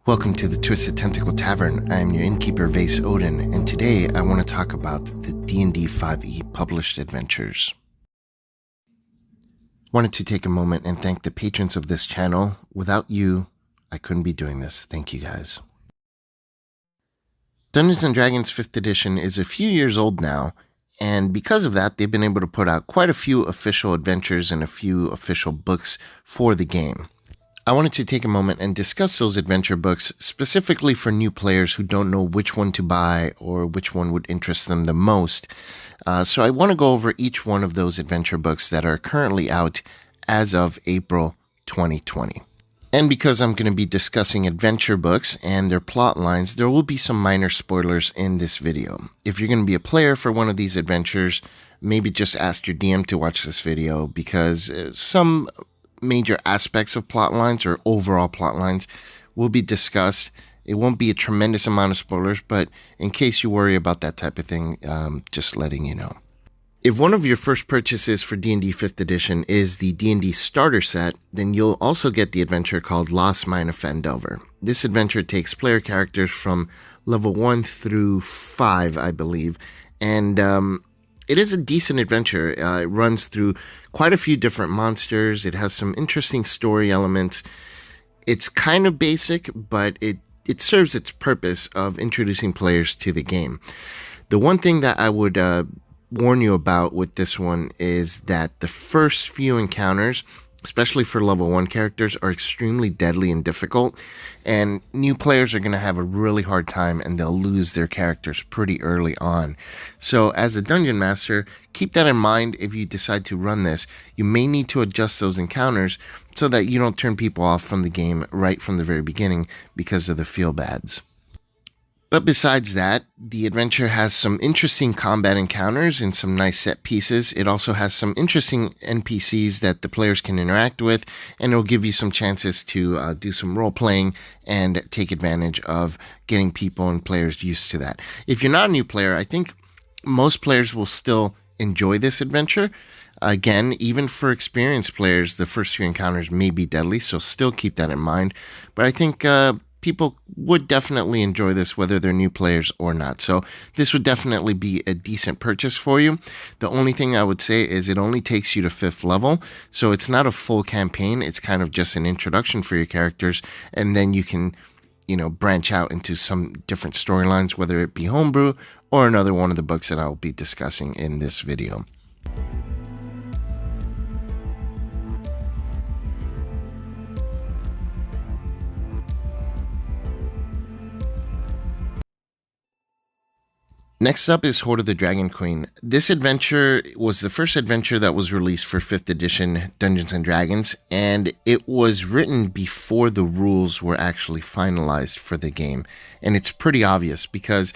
Welcome to the Twisted Tentacle Tavern. I am your innkeeper, Vase Odin, and today I want to talk about the D&D 5e published adventures. Wanted to take a moment and thank the patrons of this channel. Without you, I couldn't be doing this. Thank you guys. Dungeons & Dragons 5th edition is a few years old now, and because of that, they've been able to put out quite a few official adventures and a few official books for the game. I wanted to take a moment and discuss those adventure books specifically for new players who don't know which one to buy or which one would interest them the most. So I want to go over each one of those adventure books that are currently out as of April 2020. And because I'm going to be discussing adventure books and their plot lines, there will be some minor spoilers in this video. If you're going to be a player for one of these adventures, maybe just ask your DM to watch this video because some major aspects of plot lines or overall plot lines will be discussed. It won't be a tremendous amount of spoilers, but in case you worry about that type of thing, just letting you know. If one of your first purchases for D&D 5th edition is the D&D starter set, then you'll also get the adventure called Lost Mine of Phandelver. This adventure takes player characters from level 1 through 5, I believe, and it is a decent adventure. It runs through quite a few different monsters. It has some interesting story elements. It's kind of basic, but it serves its purpose of introducing players to the game. The one thing that I would warn you about with this one is that the first few encounters, especially for level 1 characters, are extremely deadly and difficult, and new players are going to have a really hard time and they'll lose their characters pretty early on. So as a dungeon master, keep that in mind. If you decide to run this, you may need to adjust those encounters so that you don't turn people off from the game right from the very beginning because of the feel bads. But besides that, the adventure has some interesting combat encounters and some nice set pieces. It also has some interesting NPCs that the players can interact with, and it'll give you some chances to do some role-playing and take advantage of getting people and players used to that. If you're not a new player, I think most players will still enjoy this adventure. Again, even for experienced players, the first few encounters may be deadly, so still keep that in mind. But I think people would definitely enjoy this whether they're new players or not. So this would definitely be a decent purchase for you. The only thing I would say is it only takes you to 5th level. So it's not a full campaign. It's kind of just an introduction for your characters. And then you can, branch out into some different storylines, whether it be homebrew or another one of the books that I'll be discussing in this video. Next up is Hoard of the Dragon Queen. This adventure was the first adventure that was released for 5th edition Dungeons & Dragons, and it was written before the rules were actually finalized for the game. And it's pretty obvious because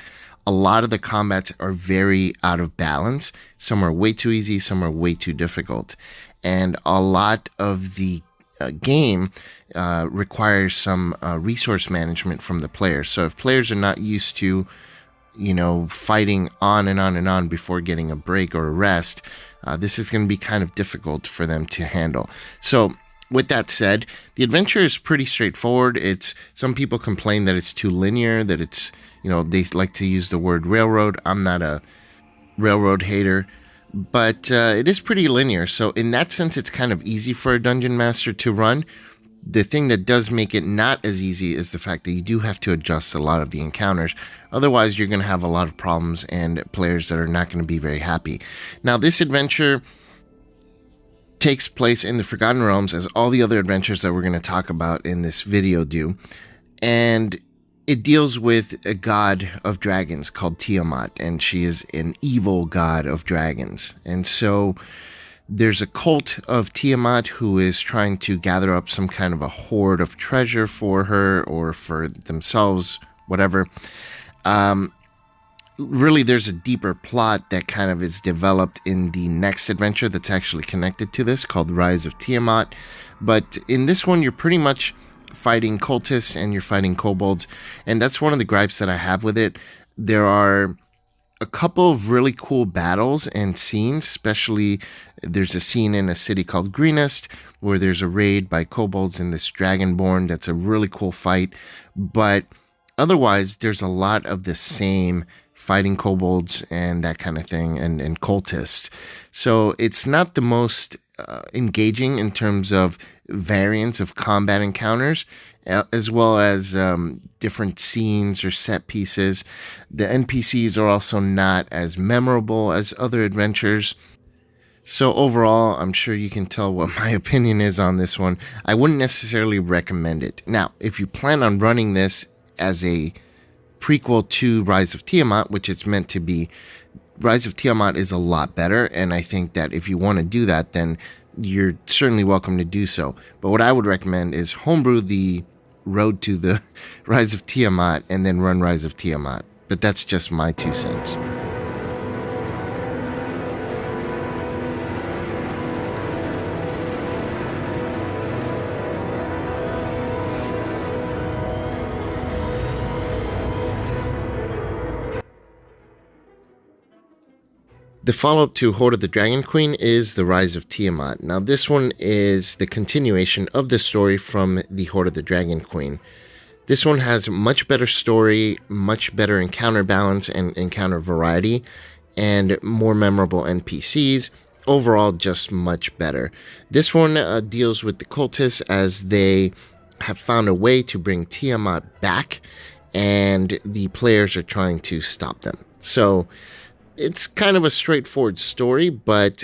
a lot of the combats are very out of balance. Some are way too easy, some are way too difficult. And a lot of the game requires some resource management from the players. So if players are not used to fighting on and on and on before getting a break or a rest, this is going to be kind of difficult for them to handle. So with that said, the adventure is pretty straightforward. Some people complain that it's too linear, that it's, they like to use the word railroad. I'm not a railroad hater, but it is pretty linear. So in that sense, it's kind of easy for a dungeon master to run. The thing that does make it not as easy is the fact that you do have to adjust a lot of the encounters. Otherwise, you're going to have a lot of problems and players that are not going to be very happy. Now, this adventure takes place in the Forgotten Realms, as all the other adventures that we're going to talk about in this video do. And it deals with a god of dragons called Tiamat, and she is an evil god of dragons. And so there's a cult of Tiamat who is trying to gather up some kind of a hoard of treasure for her or for themselves, whatever. Really, there's a deeper plot that kind of is developed in the next adventure that's actually connected to this, called Rise of Tiamat. But in this one, you're pretty much fighting cultists and you're fighting kobolds, and that's one of the gripes that I have with it. There are a couple of really cool battles and scenes, especially there's a scene in a city called Greenest where there's a raid by kobolds and this dragonborn. That's a really cool fight. But otherwise, there's a lot of the same fighting kobolds and that kind of thing and cultists. So it's not the most engaging in terms of variants of combat encounters, as well as different scenes or set pieces. The NPCs are also not as memorable as other adventures. So overall, I'm sure you can tell what my opinion is on this one. I wouldn't necessarily recommend it. Now, if you plan on running this as a prequel to Rise of Tiamat, which it's meant to be, Rise of Tiamat is a lot better, and I think that if you want to do that, then you're certainly welcome to do so. But what I would recommend is homebrew the road to the Rise of Tiamat and then run Rise of Tiamat. But that's just my 2 cents. The follow-up to Hoard of the Dragon Queen is The Rise of Tiamat. Now, this one is the continuation of the story from the Hoard of the Dragon Queen. This one has much better story, much better encounter balance and encounter variety, and more memorable NPCs. Overall, just much better. This one deals with the cultists as they have found a way to bring Tiamat back, and the players are trying to stop them. So it's kind of a straightforward story, but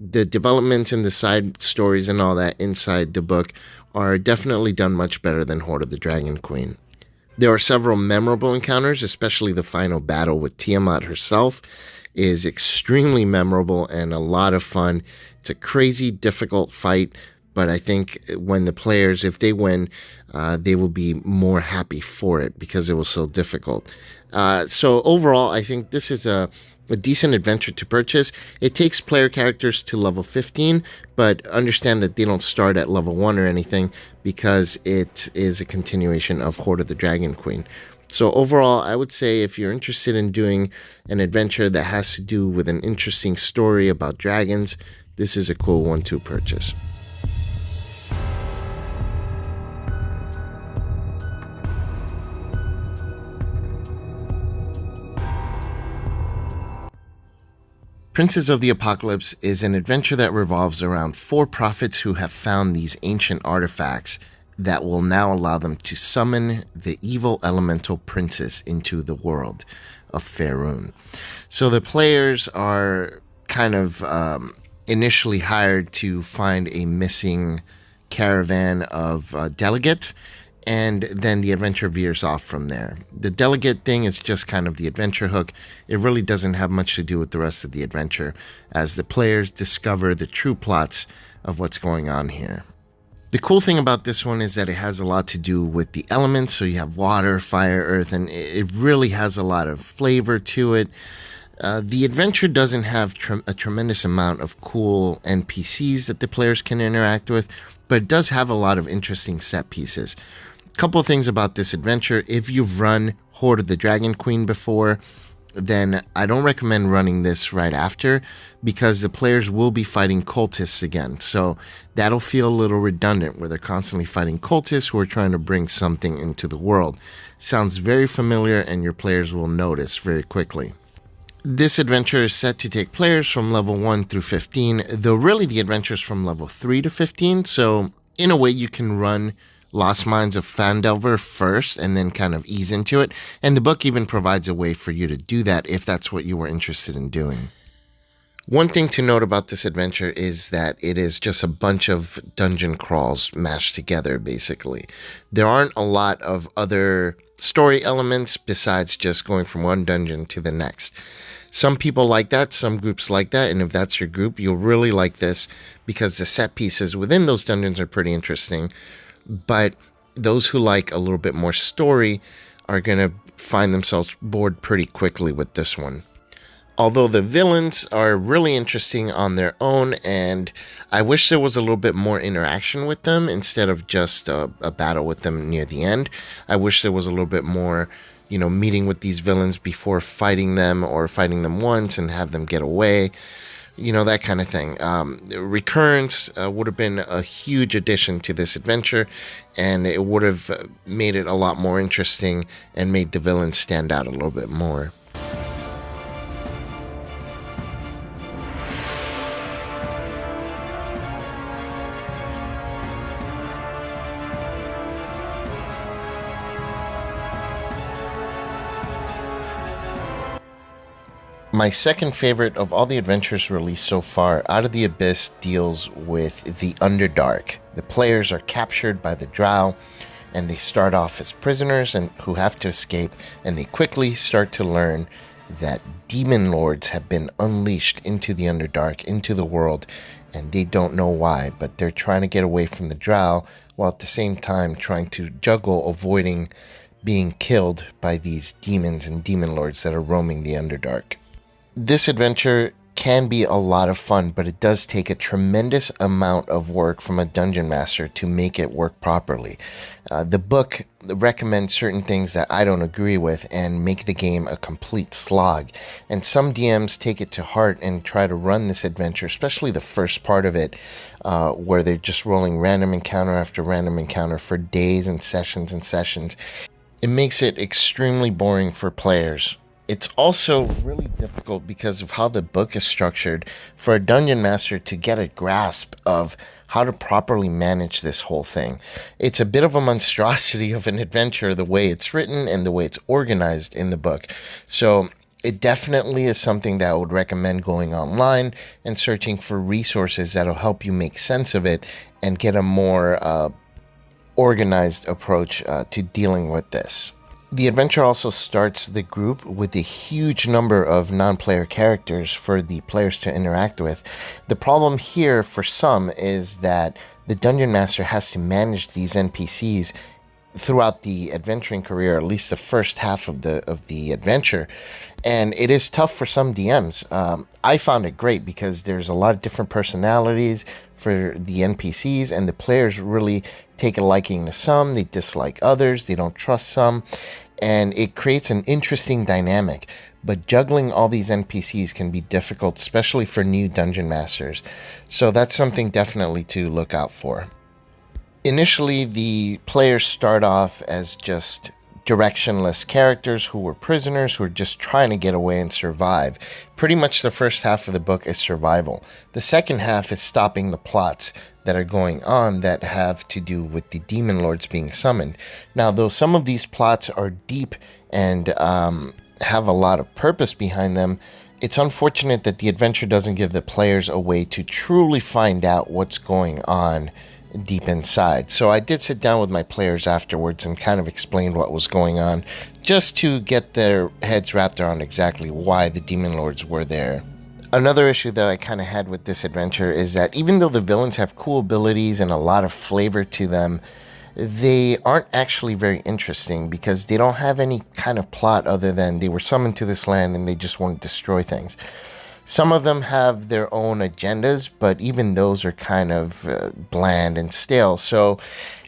the developments and the side stories and all that inside the book are definitely done much better than Hoard of the Dragon Queen. There are several memorable encounters, especially the final battle with Tiamat herself is extremely memorable and a lot of fun. It's a crazy, difficult fight, but I think when the players, if they win, they will be more happy for it because it was so difficult. So overall, I think this is a decent adventure to purchase. It takes player characters to level 15, but understand that they don't start at level 1 or anything because it is a continuation of Hoard of the Dragon Queen. So overall, I would say if you're interested in doing an adventure that has to do with an interesting story about dragons, this is a cool one to purchase. Princes of the Apocalypse is an adventure that revolves around 4 prophets who have found these ancient artifacts that will now allow them to summon the evil elemental princess into the world of Faerun. So the players are kind of initially hired to find a missing caravan of delegates, and then the adventure veers off from there. The delegate thing is just kind of the adventure hook. It really doesn't have much to do with the rest of the adventure, as the players discover the true plots of what's going on here. The cool thing about this one is that it has a lot to do with the elements, so you have water, fire, earth, and it really has a lot of flavor to it. The adventure doesn't have a tremendous amount of cool NPCs that the players can interact with, but it does have a lot of interesting set pieces. Couple things about this adventure. If you've run Hoard of the Dragon Queen before, then I don't recommend running this right after because the players will be fighting cultists again. So that'll feel a little redundant where they're constantly fighting cultists who are trying to bring something into the world. Sounds very familiar and your players will notice very quickly. This adventure is set to take players from level 1 through 15, though really the adventure is from level 3 to 15. So in a way you can run Lost Mines of Phandelver first and then kind of ease into it. And the book even provides a way for you to do that if that's what you were interested in doing. One thing to note about this adventure is that it is just a bunch of dungeon crawls mashed together, basically. There aren't a lot of other story elements besides just going from one dungeon to the next. Some people like that, some groups like that, and if that's your group, you'll really like this because the set pieces within those dungeons are pretty interesting. But those who like a little bit more story are going to find themselves bored pretty quickly with this one. Although the villains are really interesting on their own, and I wish there was a little bit more interaction with them instead of just a battle with them near the end. I wish there was a little bit more, meeting with these villains before fighting them, or fighting them once and have them get away, that kind of thing. Recurrence would have been a huge addition to this adventure, and it would have made it a lot more interesting and made the villains stand out a little bit more. My second favorite of all the adventures released so far, Out of the Abyss, deals with the Underdark. The players are captured by the Drow, and they start off as prisoners and who have to escape, and they quickly start to learn that demon lords have been unleashed into the Underdark, into the world, and they don't know why, but they're trying to get away from the Drow, while at the same time trying to juggle avoiding being killed by these demons and demon lords that are roaming the Underdark. This adventure can be a lot of fun, but it does take a tremendous amount of work from a dungeon master to make it work properly. The book recommends certain things that I don't agree with and make the game a complete slog. And some DMs take it to heart and try to run this adventure, especially the first part of it, where they're just rolling random encounter after random encounter for days and sessions and sessions. It makes it extremely boring for players. It's also really difficult because of how the book is structured for a dungeon master to get a grasp of how to properly manage this whole thing. It's a bit of a monstrosity of an adventure, the way it's written and the way it's organized in the book. So it definitely is something that I would recommend going online and searching for resources that'll help you make sense of it and get a more organized approach to dealing with this. The adventure also starts the group with a huge number of non-player characters for the players to interact with. The problem here for some is that the dungeon master has to manage these NPCs throughout the adventuring career, at least the first half of the adventure, and it is tough for some DMs. I found it great because there's a lot of different personalities for the NPCs, and the players really take a liking to some, they dislike others, they don't trust some, and it creates an interesting dynamic. But juggling all these NPCs can be difficult, especially for new dungeon masters, so that's something definitely to look out for. Initially, the players start off as just directionless characters who were prisoners who are just trying to get away and survive. Pretty much the first half of the book is survival. The second half is stopping the plots that are going on that have to do with the demon lords being summoned. Now, though some of these plots are deep and have a lot of purpose behind them, it's unfortunate that the adventure doesn't give the players a way to truly find out what's going on deep inside. So I did sit down with my players afterwards and kind of explained what was going on, just to get their heads wrapped around exactly why the demon lords were there. Another issue that I kind of had with this adventure is that even though the villains have cool abilities and a lot of flavor to them, they aren't actually very interesting because they don't have any kind of plot other than they were summoned to this land and they just want to destroy things. Some of them have their own agendas, but even those are kind of bland and stale. So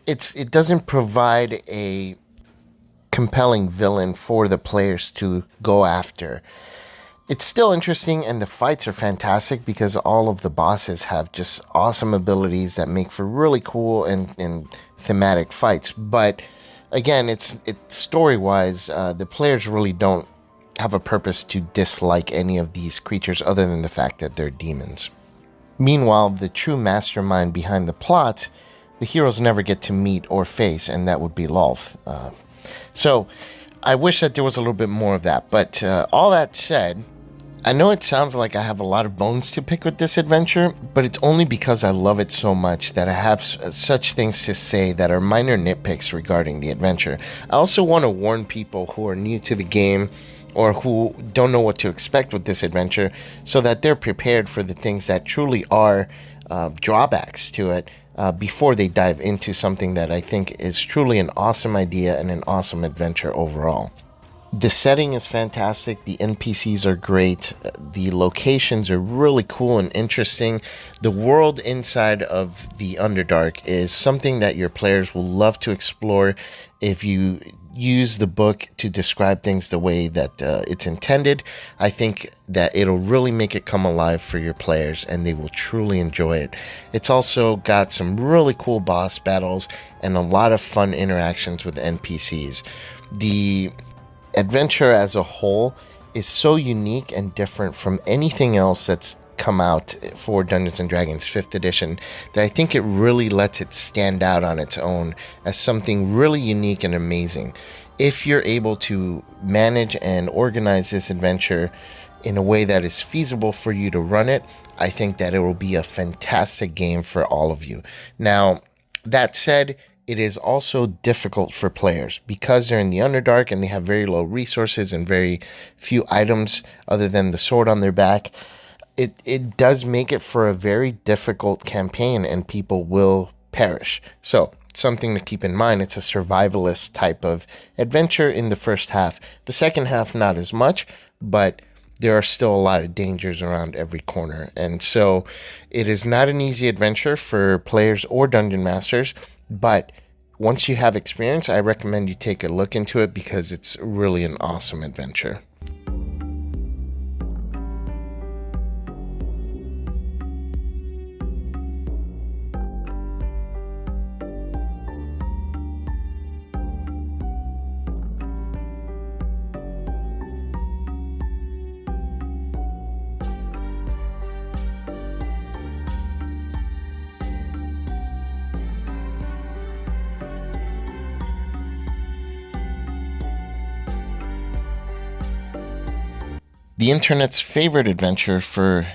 it doesn't provide a compelling villain for the players to go after. It's still interesting, and the fights are fantastic because all of the bosses have just awesome abilities that make for really cool and thematic fights. But again, it's story-wise, the players really don't have a purpose to dislike any of these creatures other than the fact that they're demons. Meanwhile, the true mastermind behind the plot, the heroes never get to meet or face, and that would be Lolth. So I wish that there was a little bit more of that. But all that said, I know it sounds like I have a lot of bones to pick with this adventure, but it's only because I love it so much that I have such things to say that are minor nitpicks regarding the adventure. I also want to warn people who are new to the game or who don't know what to expect with this adventure so that they're prepared for the things that truly are drawbacks to it before they dive into something that I think is truly an awesome idea and an awesome adventure overall. The setting is fantastic. The NPCs are great. The locations are really cool and interesting. The world inside of the Underdark is something that your players will love to explore if you use the book to describe things the way that it's intended. I think that it'll really make it come alive for your players and they will truly enjoy it. It's also got some really cool boss battles and a lot of fun interactions with NPCs. The adventure as a whole is so unique and different from anything else that's come out for Dungeons & Dragons 5th edition that I think it really lets it stand out on its own as something really unique and amazing. If you're able to manage and organize this adventure in a way that is feasible for you to run it, I think that it will be a fantastic game for all of you. Now, that said, it is also difficult for players because they're in the Underdark and they have very low resources and very few items other than the sword on their back. It does make it for a very difficult campaign and people will perish. So, something to keep in mind, it's a survivalist type of adventure in the first half. The second half, not as much, but there are still a lot of dangers around every corner. And so, it is not an easy adventure for players or dungeon masters, but once you have experience, I recommend you take a look into it because it's really an awesome adventure. The internet's favorite adventure for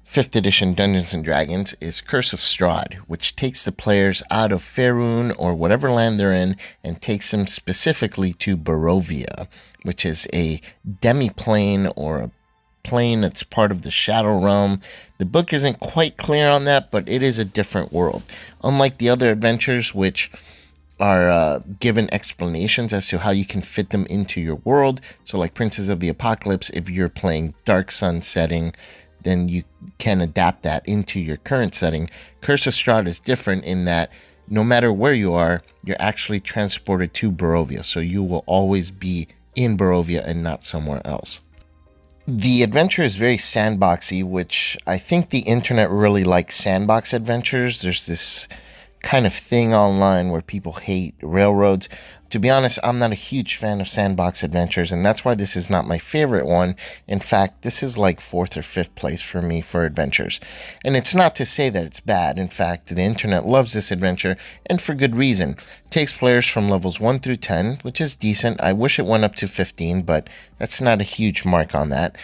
5th edition Dungeons & Dragons is Curse of Strahd, which takes the players out of Faerun or whatever land they're in and takes them specifically to Barovia, which is a demi-plane or a plane that's part of the Shadow Realm. The book isn't quite clear on that, but it is a different world. Unlike the other adventures, which are given explanations as to how you can fit them into your world. So like Princes of the Apocalypse, if you're playing Dark Sun setting, then you can adapt that into your current setting. Curse of Strahd is different in that no matter where you are, you're actually transported to Barovia. So you will always be in Barovia and not somewhere else. The adventure is very sandboxy, which I think the internet really likes sandbox adventures. There's this kind of thing online where people hate railroads. To be honest, I'm not a huge fan of sandbox adventures, and that's why this is not my favorite one. In fact, this is like 4th or 5th place for me for adventures. And it's not to say that it's bad. In fact, the internet loves this adventure, and for good reason. It takes players from levels 1 through 10, which is decent. I wish it went up to 15, but that's not a huge mark on that.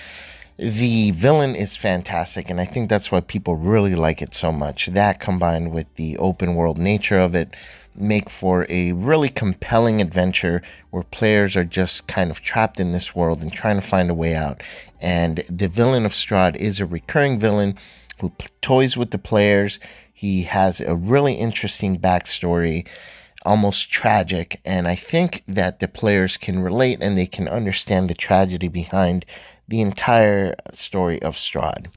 The villain is fantastic, and I think that's why people really like it so much. That combined with the open world nature of it make for a really compelling adventure where players are just kind of trapped in this world and trying to find a way out. And the villain of Strahd is a recurring villain who toys with the players. He has a really interesting backstory, almost tragic, and I think that the players can relate and they can understand the tragedy behind the entire story of Strahd.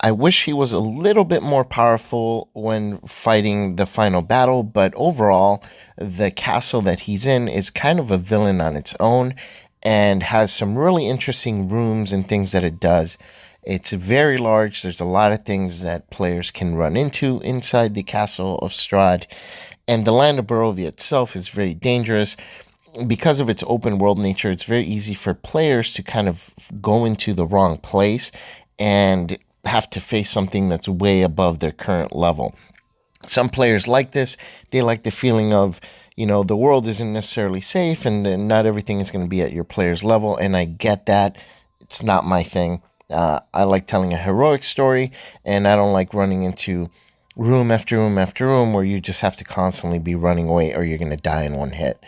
I wish he was a little bit more powerful when fighting the final battle, but overall, the castle that he's in is kind of a villain on its own and has some really interesting rooms and things that it does. It's very large. There's a lot of things that players can run into inside the castle of Strahd, and the land of Barovia itself is very dangerous. Because of its open world nature, it's very easy for players to kind of go into the wrong place and have to face something that's way above their current level. Some players like this. They like the feeling of, the world isn't necessarily safe and not everything is going to be at your player's level, and I get that. It's not my thing. I like telling a heroic story, and I don't like running into room after room after room where you just have to constantly be running away or you're going to die in one hit.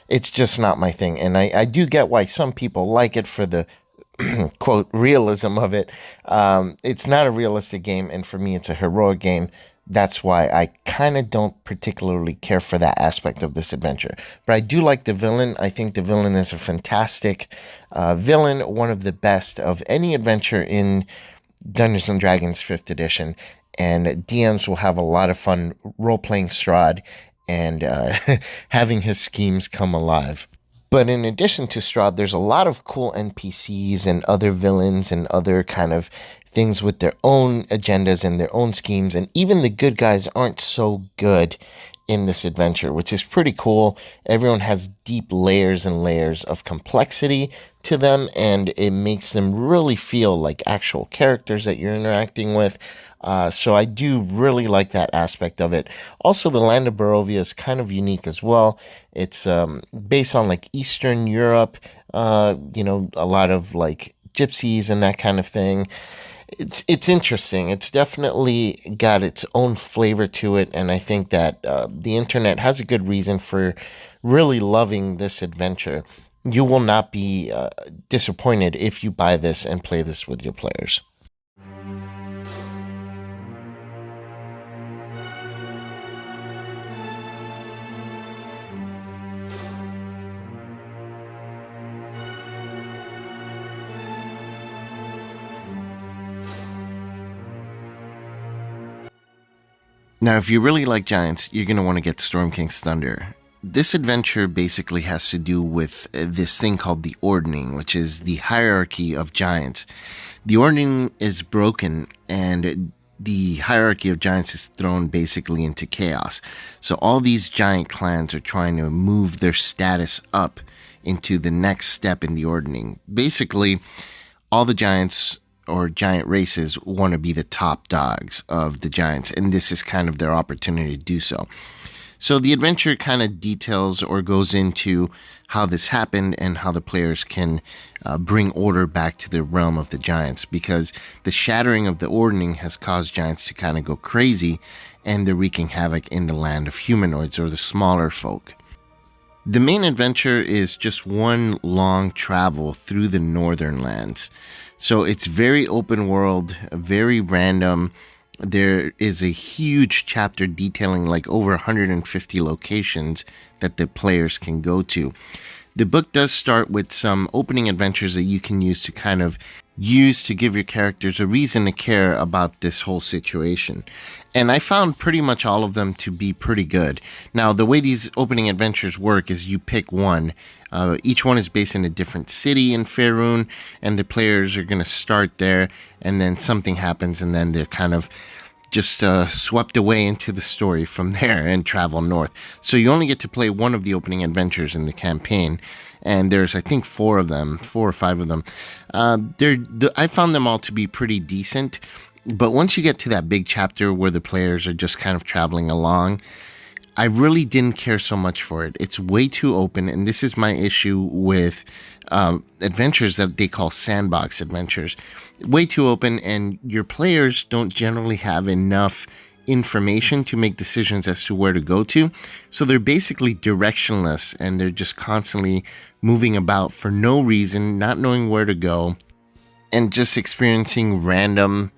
It's just not my thing. And I do get why some people like it for the quote realism of it. It's not a realistic game, and for me, it's a heroic game. That's why I kind of don't particularly care for that aspect of this adventure. But I do like the villain. I think the villain is a fantastic villain, one of the best of any adventure in Dungeons and Dragons 5th edition. And DMs will have a lot of fun role playing Strahd and having his schemes come alive. But in addition to Strahd, there's a lot of cool NPCs and other villains and other kind of things with their own agendas and their own schemes. And even the good guys aren't so good in this adventure, which is pretty cool. Everyone has deep layers and layers of complexity to them, and it makes them really feel like actual characters that you're interacting with. So I do really like that aspect of it. Also, the land of Barovia is kind of unique as well. It's based on like Eastern Europe, a lot of like gypsies and that kind of thing. It's interesting. It's definitely got its own flavor to it, and I think that the internet has a good reason for really loving this adventure. You will not be disappointed if you buy this and play this with your players. Now, if you really like giants, you're going to want to get Storm King's Thunder. This adventure basically has to do with this thing called the Ordning, which is the hierarchy of giants. The Ordning is broken, and the hierarchy of giants is thrown basically into chaos. So all these giant clans are trying to move their status up into the next step in the Ordning. Basically, all the giants or giant races want to be the top dogs of the giants, and this is kind of their opportunity to do so. So the adventure kind of details or goes into how this happened and how the players can bring order back to the realm of the giants, because the shattering of the Ordning has caused giants to kind of go crazy, and they're wreaking havoc in the land of humanoids or the smaller folk. The main adventure is just one long travel through the northern lands. So it's very open world, very random. There is a huge chapter detailing like over 150 locations that the players can go to. The book does start with some opening adventures that you can use to kind of give your characters a reason to care about this whole situation. And I found pretty much all of them to be pretty good. Now, the way these opening adventures work is you pick one. Each one is based in a different city in Faerun, and the players are going to start there, and then something happens, and then they're kind of just swept away into the story from there and travel north. So you only get to play one of the opening adventures in the campaign, and there's, I think, 4 or 5 of them. I found them all to be pretty decent, but once you get to that big chapter where the players are just kind of traveling along, I really didn't care so much for it. It's way too open, and this is my issue with adventures that they call sandbox adventures. Way too open, and your players don't generally have enough information to make decisions as to where to go to. So they're basically directionless, and they're just constantly moving about for no reason, not knowing where to go, and just experiencing random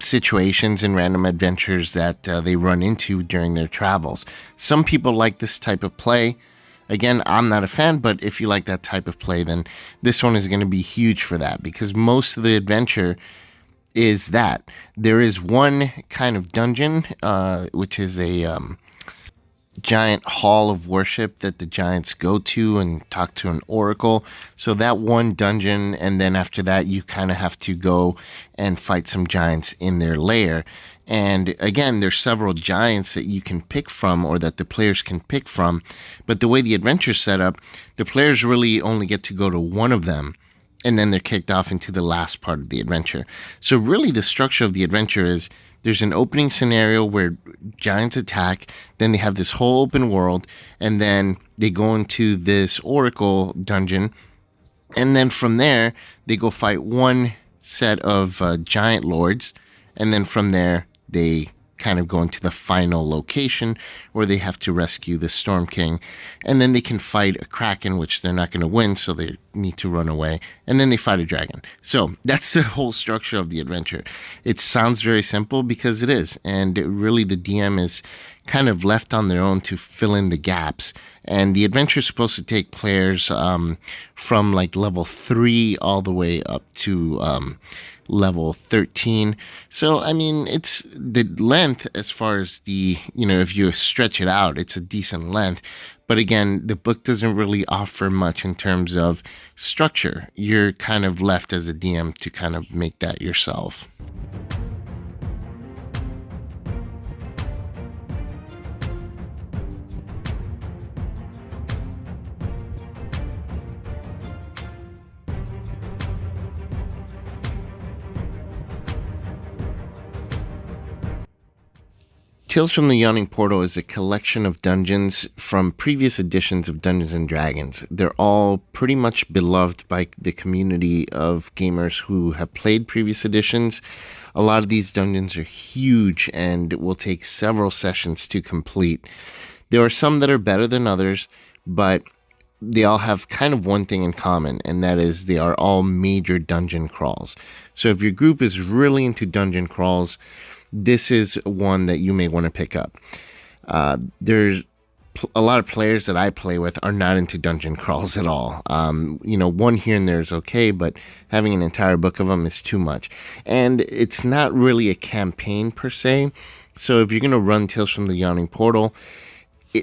situations and random adventures that they run into during their travels. Some people like this type of play. Again, I'm not a fan, but if you like that type of play, then this one is going to be huge for that, because most of the adventure is that. There is one kind of dungeon, which is a giant hall of worship that the giants go to and talk to an oracle. So that one dungeon, and then after that you kind of have to go and fight some giants in their lair. And again, there's several giants that you can pick from, or that the players can pick from, but the way the adventure's set up, the players really only get to go to one of them, and then they're kicked off into the last part of the adventure. So really the structure of the adventure is there's an opening scenario where giants attack, then they have this whole open world, and then they go into this oracle dungeon, and then from there they go fight one set of giant lords, and then from there they kind of go into the final location where they have to rescue the Storm King, and then they can fight a Kraken, which they're not going to win, so they need to run away, and then they fight a dragon. So that's the whole structure of the adventure. It sounds very simple because it is, and really the DM is kind of left on their own to fill in the gaps. And the adventure is supposed to take players from like level 3 all the way up to level 13. So, I mean, it's the length as far as the, if you stretch it out, it's a decent length. But again, the book doesn't really offer much in terms of structure. You're kind of left as a DM to kind of make that yourself. Tales from the Yawning Portal is a collection of dungeons from previous editions of Dungeons & Dragons. They're all pretty much beloved by the community of gamers who have played previous editions. A lot of these dungeons are huge and will take several sessions to complete. There are some that are better than others, but they all have kind of one thing in common, and that is they are all major dungeon crawls. So if your group is really into dungeon crawls, this is one that you may want to pick up. There's a lot of players that I play with are not into dungeon crawls at all. One here and there is okay, but having an entire book of them is too much. And it's not really a campaign per se. So if you're going to run Tales from the Yawning Portal,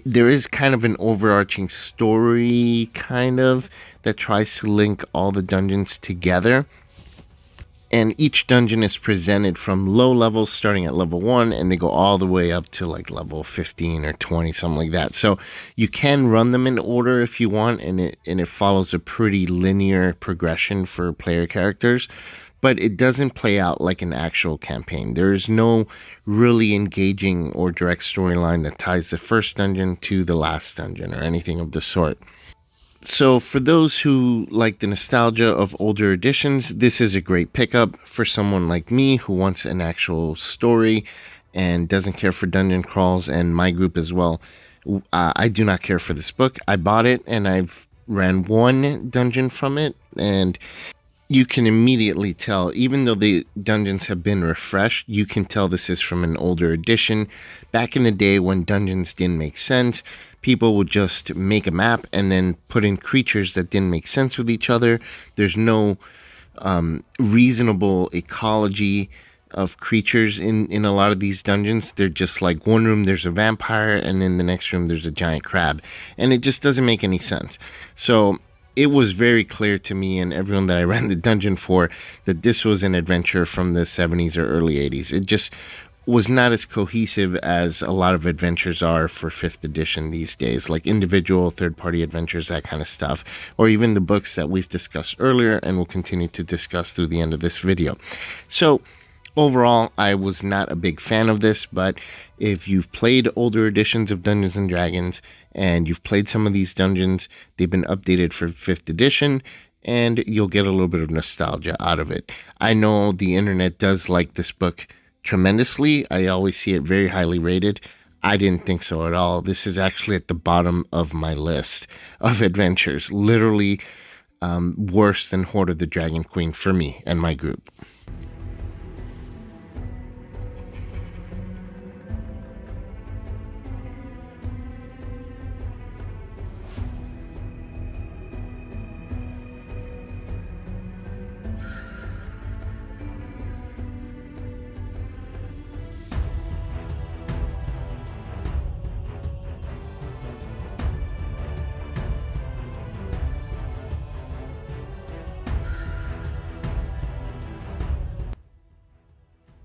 there is kind of an overarching story that tries to link all the dungeons together. And each dungeon is presented from low levels, starting at level 1, and they go all the way up to like level 15 or 20, something like that. So you can run them in order if you want, and it follows a pretty linear progression for player characters, but it doesn't play out like an actual campaign. There is no really engaging or direct storyline that ties the first dungeon to the last dungeon or anything of the sort. So for those who like the nostalgia of older editions, this is a great pickup. For someone like me who wants an actual story and doesn't care for dungeon crawls, and my group as well, I do not care for this book. I bought it and I've ran one dungeon from it, and you can immediately tell, even though the dungeons have been refreshed, you can tell this is from an older edition. Back in the day when dungeons didn't make sense, people would just make a map and then put in creatures that didn't make sense with each other. There's no reasonable ecology of creatures in a lot of these dungeons. They're just like, one room there's a vampire and in the next room there's a giant crab, and it just doesn't make any sense. So it was very clear to me and everyone that I ran the dungeon for that this was an adventure from the 70s or early 80s. It just was not as cohesive as a lot of adventures are for 5th edition these days, like individual third-party adventures, that kind of stuff, or even the books that we've discussed earlier and will continue to discuss through the end of this video. So overall, I was not a big fan of this, but if you've played older editions of Dungeons & Dragons and you've played some of these dungeons, they've been updated for 5th edition, and you'll get a little bit of nostalgia out of it. I know the internet does like this book tremendously. I always see it very highly rated. I didn't think so at all. This is actually at the bottom of my list of adventures. Literally worse than Hoard of the Dragon Queen for me and my group.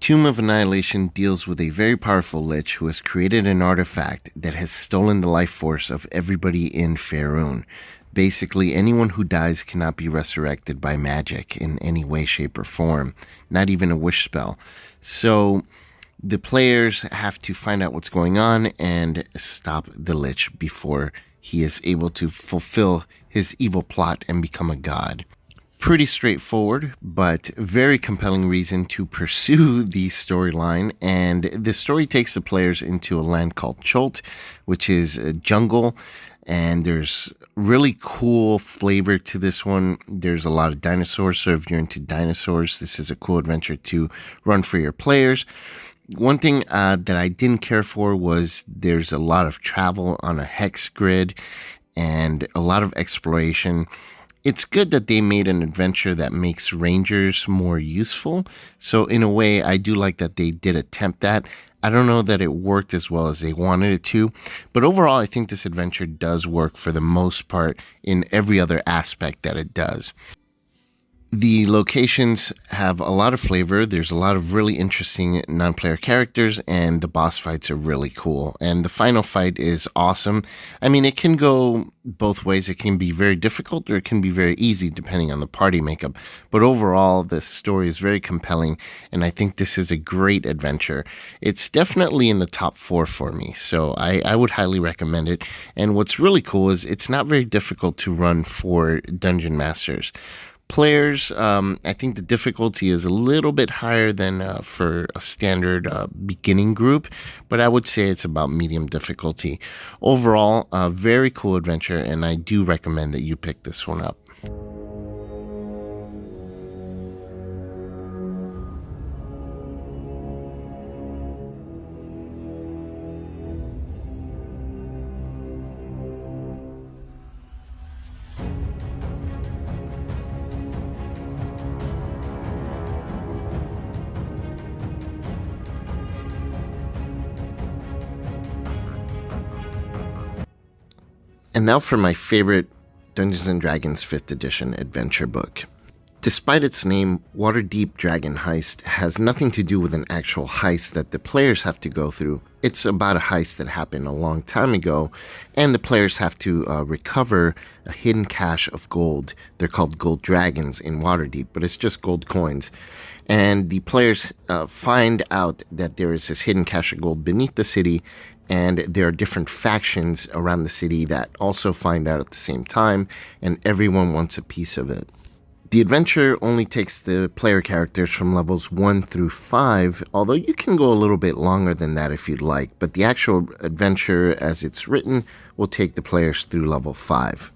Tomb of Annihilation deals with a very powerful lich who has created an artifact that has stolen the life force of everybody in Faerun. Basically, anyone who dies cannot be resurrected by magic in any way, shape, or form, not even a wish spell. So the players have to find out what's going on and stop the lich before he is able to fulfill his evil plot and become a god. pretty straightforward, but very compelling reason to pursue the storyline. And the story takes the players into a land called Cholt, which is a jungle. And there's really cool flavor to this one. There's a lot of dinosaurs, so if you're into dinosaurs, this is a cool adventure to run for your players. One thing that I didn't care for was there's a lot of travel on a hex grid and a lot of exploration. It's good that they made an adventure that makes rangers more useful. So in a way, I do like that they did attempt that. I don't know that it worked as well as they wanted it to, but overall, I think this adventure does work for the most part in every other aspect that it does. The locations have a lot of flavor. There's a lot of really interesting non-player characters, and the boss fights are really cool. And the final fight is awesome. I mean, it can go both ways. It can be very difficult or it can be very easy depending on the party makeup. But overall, the story is very compelling, and I think this is a great adventure. It's definitely in the top 4 for me, so I would highly recommend it. And what's really cool is it's not very difficult to run for Dungeon Masters. Players, I think the difficulty is a little bit higher than for a standard beginning group, but I would say it's about medium difficulty. Overall, a very cool adventure, and I do recommend that you pick this one up. And now for my favorite Dungeons & Dragons 5th edition adventure book. Despite its name, Waterdeep Dragon Heist has nothing to do with an actual heist that the players have to go through. It's about a heist that happened a long time ago, and the players have to recover a hidden cache of gold. They're called gold dragons in Waterdeep, but it's just gold coins. And the players find out that there is this hidden cache of gold beneath the city, and there are different factions around the city that also find out at the same time, and everyone wants a piece of it. The adventure only takes the player characters from levels 1 through 5, although you can go a little bit longer than that if you'd like, but the actual adventure as it's written will take the players through level 5.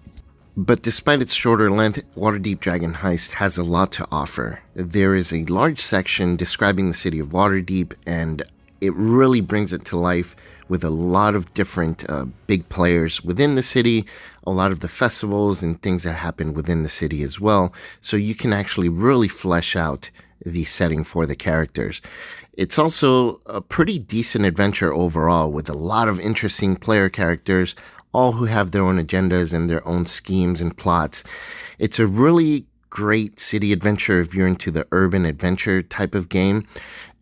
But despite its shorter length, Waterdeep Dragon Heist has a lot to offer. There is a large section describing the city of Waterdeep, and it really brings it to life with a lot of different big players within the city, a lot of the festivals and things that happen within the city as well. So you can actually really flesh out the setting for the characters. It's also a pretty decent adventure overall with a lot of interesting player characters, all who have their own agendas and their own schemes and plots. It's a really great city adventure if you're into the urban adventure type of game.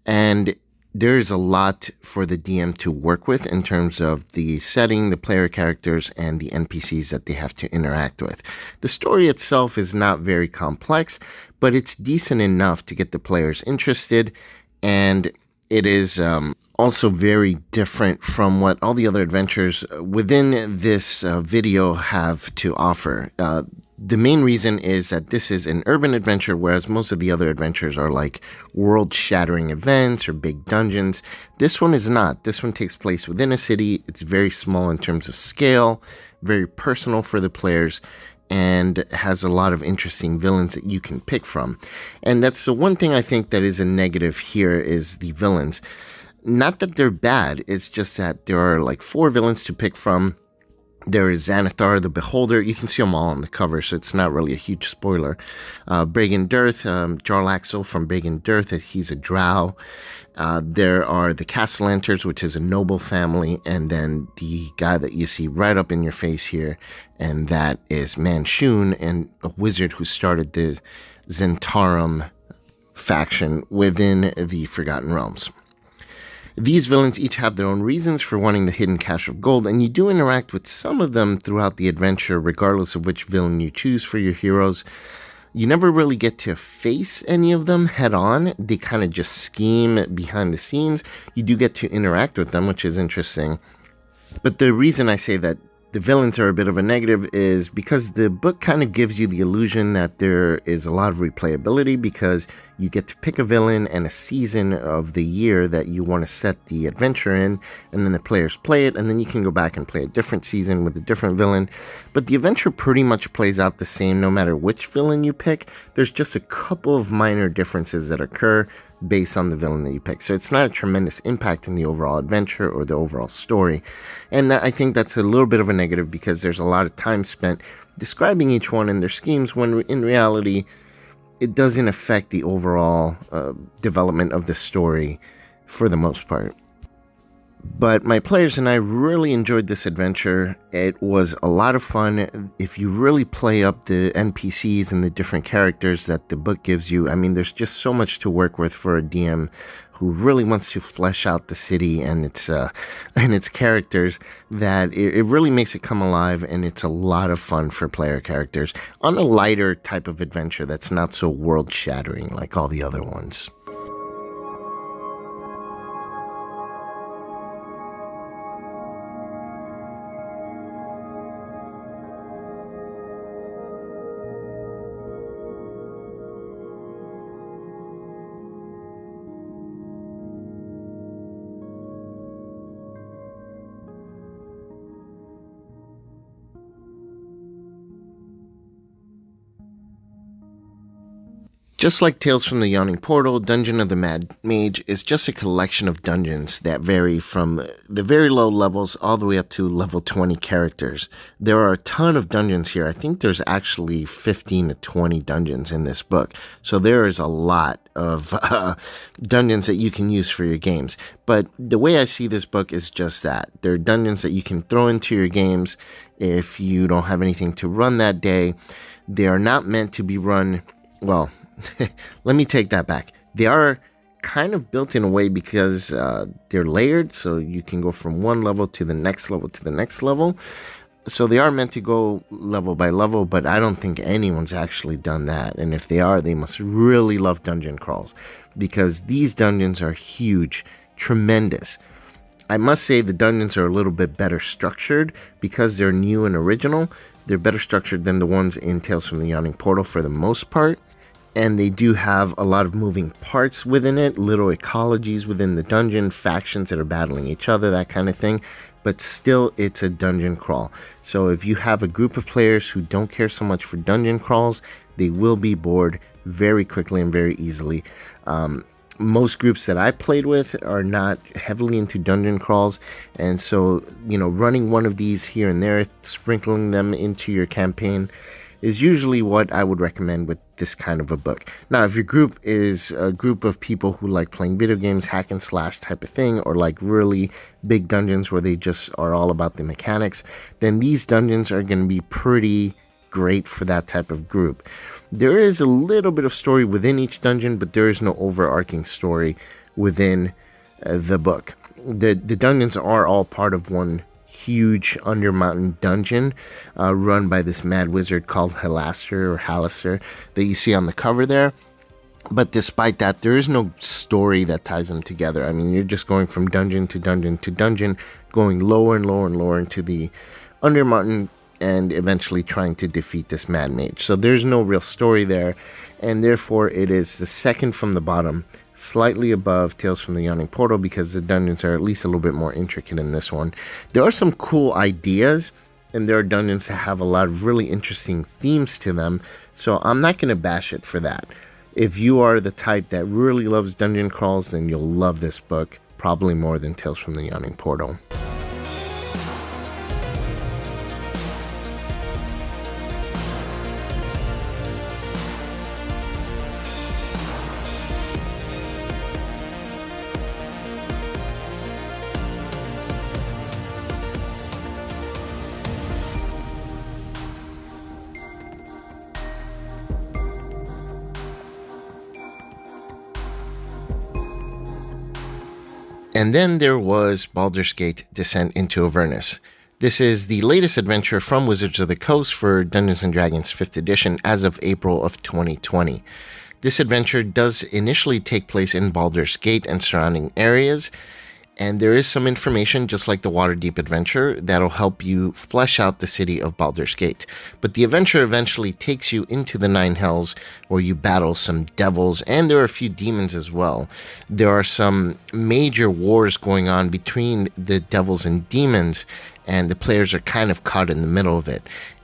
And there's a lot for the DM to work with in terms of the setting, the player characters, and the NPCs that they have to interact with. The story itself is not very complex, but it's decent enough to get the players interested, and it is also very different from what all the other adventures within this video have to offer. The main reason is that this is an urban adventure, whereas most of the other adventures are like world-shattering events or big dungeons. This one is not. This one takes place within a city. It's very small in terms of scale, very personal for the players, and has a lot of interesting villains that you can pick from. And that's the one thing I think that is a negative here is the villains. Not that they're bad, it's just that there are like 4 villains to pick from. There is Xanathar the Beholder. You can see them all on the cover, so it's not really a huge spoiler. Brigand Dearth, Jarlaxle from Brigand Dearth, he's a drow. There are the Castellanters, which is a noble family, and then the guy that you see right up in your face here, and that is Manshoon, and a wizard who started the Zentarum faction within the Forgotten Realms. These villains each have their own reasons for wanting the hidden cache of gold, and you do interact with some of them throughout the adventure, regardless of which villain you choose for your heroes. You never really get to face any of them head on. They kind of just scheme behind the scenes. You do get to interact with them, which is interesting. But the reason I say that the villains are a bit of a negative is because the book kind of gives you the illusion that there is a lot of replayability, because you get to pick a villain and a season of the year that you want to set the adventure in, and then the players play it, and then you can go back and play a different season with a different villain. But the adventure pretty much plays out the same no matter which villain you pick. There's just a couple of minor differences that occur based on the villain that you pick. So it's not a tremendous impact in the overall adventure or the overall story. And I think that's a little bit of a negative, because there's a lot of time spent describing each one and their schemes, when in reality it doesn't affect the overall development of the story for the most part. But my players and I really enjoyed this adventure. It was a lot of fun. If you really play up the NPCs and the different characters that the book gives you, I mean, there's just so much to work with for a DM who really wants to flesh out the city and its characters, that it really makes it come alive, and it's a lot of fun for player characters on a lighter type of adventure that's not so world-shattering like all the other ones. Just like Tales from the Yawning Portal, Dungeon of the Mad Mage is just a collection of dungeons that vary from the very low levels all the way up to level 20 characters. There are a ton of dungeons here. I think there's actually 15 to 20 dungeons in this book. So there is a lot of dungeons that you can use for your games. But the way I see this book is just that. There are dungeons that you can throw into your games if you don't have anything to run that day. They are not meant to be run, well, let me take that back. They are kind of built in a way because they're layered, so you can go from one level to the next level to the next level. So they are meant to go level by level, but I don't think anyone's actually done that. And if they are, they must really love dungeon crawls, because these dungeons are huge, tremendous. I must say the dungeons are a little bit better structured because they're new and original. They're better structured than the ones in Tales from the Yawning Portal for the most part. And they do have a lot of moving parts within it, little ecologies within the dungeon, factions that are battling each other, that kind of thing. But still, it's a dungeon crawl. So if you have a group of players who don't care so much for dungeon crawls, they will be bored very quickly and very easily. Most groups that I played with are not heavily into dungeon crawls. And so, running one of these here and there, sprinkling them into your campaign, is usually what I would recommend with this kind of a book. Now, if your group is a group of people who like playing video games, hack and slash type of thing, or like really big dungeons where they just are all about the mechanics, then these dungeons are going to be pretty great for that type of group. There is a little bit of story within each dungeon, but there is no overarching story within the book. The dungeons are all part of one huge Undermountain dungeon run by this mad wizard called Halaster that you see on the cover there. But despite that, there is no story that ties them together. I mean, you're just going from dungeon to dungeon to dungeon, going lower and lower and lower into the Undermountain, and eventually trying to defeat this Mad Mage. So there's no real story there, and therefore it is the second from the bottom, slightly above Tales from the Yawning Portal, because the dungeons are at least a little bit more intricate in this one. There are some cool ideas, and there are dungeons that have a lot of really interesting themes to them, so I'm not going to bash it for that. If you are the type that really loves dungeon crawls, then you'll love this book, probably more than Tales from the Yawning Portal. And then there was Baldur's Gate Descent into Avernus. This is the latest adventure from Wizards of the Coast for Dungeons & Dragons 5th edition as of April of 2020. This adventure does initially take place in Baldur's Gate and surrounding areas, And there is some information, just like the Waterdeep adventure, that'll help you flesh out the city of Baldur's Gate. But the adventure eventually takes you into the Nine Hells, where you battle some devils, and there are a few demons as well. There are some major wars going on between the devils and demons, and the players are kind of caught in the middle of it.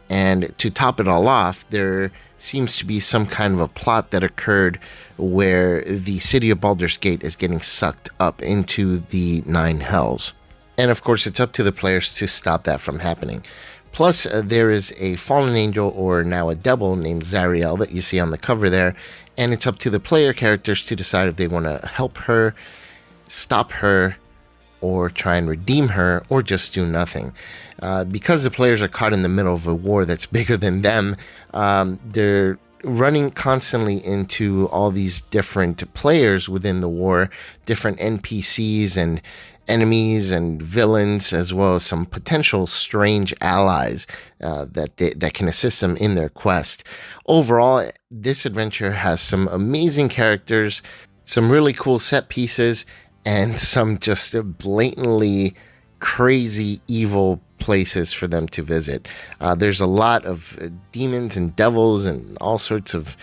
And to top it all off, there seems to be some kind of a plot that occurred where the city of Baldur's Gate is getting sucked up into the Nine Hells. And of course, it's up to the players to stop that from happening. Plus, there is a fallen angel, or now a devil, named Zariel that you see on the cover there. And it's up to the player characters to decide if they want to help her, stop her, or try and redeem her, or just do nothing. Because the players are caught in the middle of a war that's bigger than them, they're running constantly into all these different players within the war, different NPCs and enemies and villains, as well as some potential strange allies that can assist them in their quest. Overall, this adventure has some amazing characters, some really cool set pieces, and some just blatantly crazy evil places for them to visit. There's a lot of demons and devils and all sorts of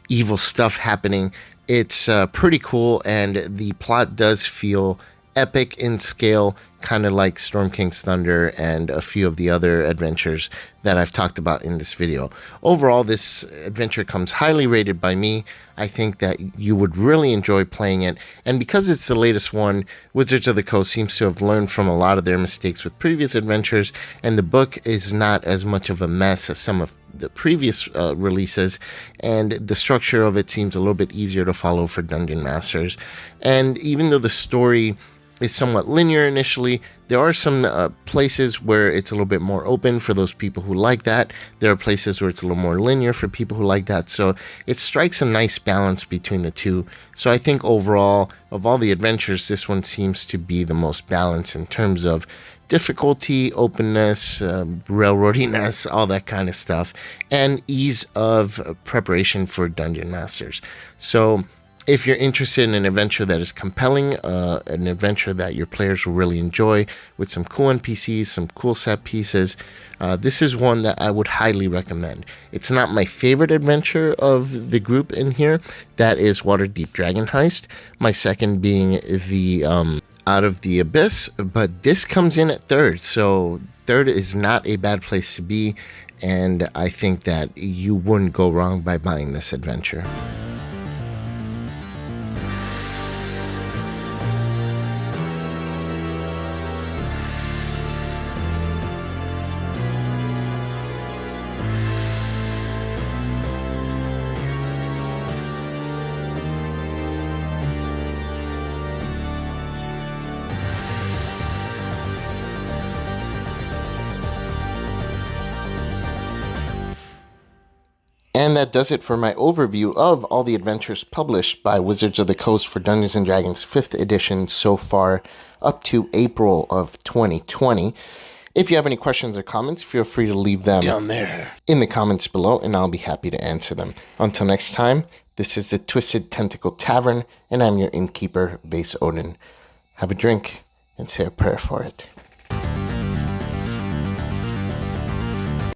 evil stuff happening. It's pretty cool, and the plot does feel epic in scale, kind of like Storm King's Thunder and a few of the other adventures that I've talked about in this video. Overall, this adventure comes highly rated by me. I think that you would really enjoy playing it, and because it's the latest one, Wizards of the Coast seems to have learned from a lot of their mistakes with previous adventures, and the book is not as much of a mess as some of the previous releases, and the structure of it seems a little bit easier to follow for dungeon masters. And even though the story is somewhat linear initially, there are some places where it's a little bit more open for those people who like that. There are places where it's a little more linear for people who like that. So it strikes a nice balance between the two. So I think overall, of all the adventures, this one seems to be the most balanced in terms of difficulty, openness, railroadiness, all that kind of stuff, and ease of preparation for dungeon masters. So if you're interested in an adventure that is compelling, an adventure that your players will really enjoy with some cool NPCs, some cool set pieces, this is one that I would highly recommend. It's not my favorite adventure of the group in here. That is Waterdeep Dragon Heist. My second being the Out of the Abyss, but this comes in at third. So third is not a bad place to be, and I think that you wouldn't go wrong by buying this adventure. And that does it for my overview of all the adventures published by Wizards of the Coast for Dungeons & Dragons 5th edition so far up to April of 2020. If you have any questions or comments, feel free to leave them down there in the comments below, and I'll be happy to answer them. Until next time, this is the Twisted Tentacle Tavern, and I'm your innkeeper, Vase Odin. Have a drink and say a prayer for it.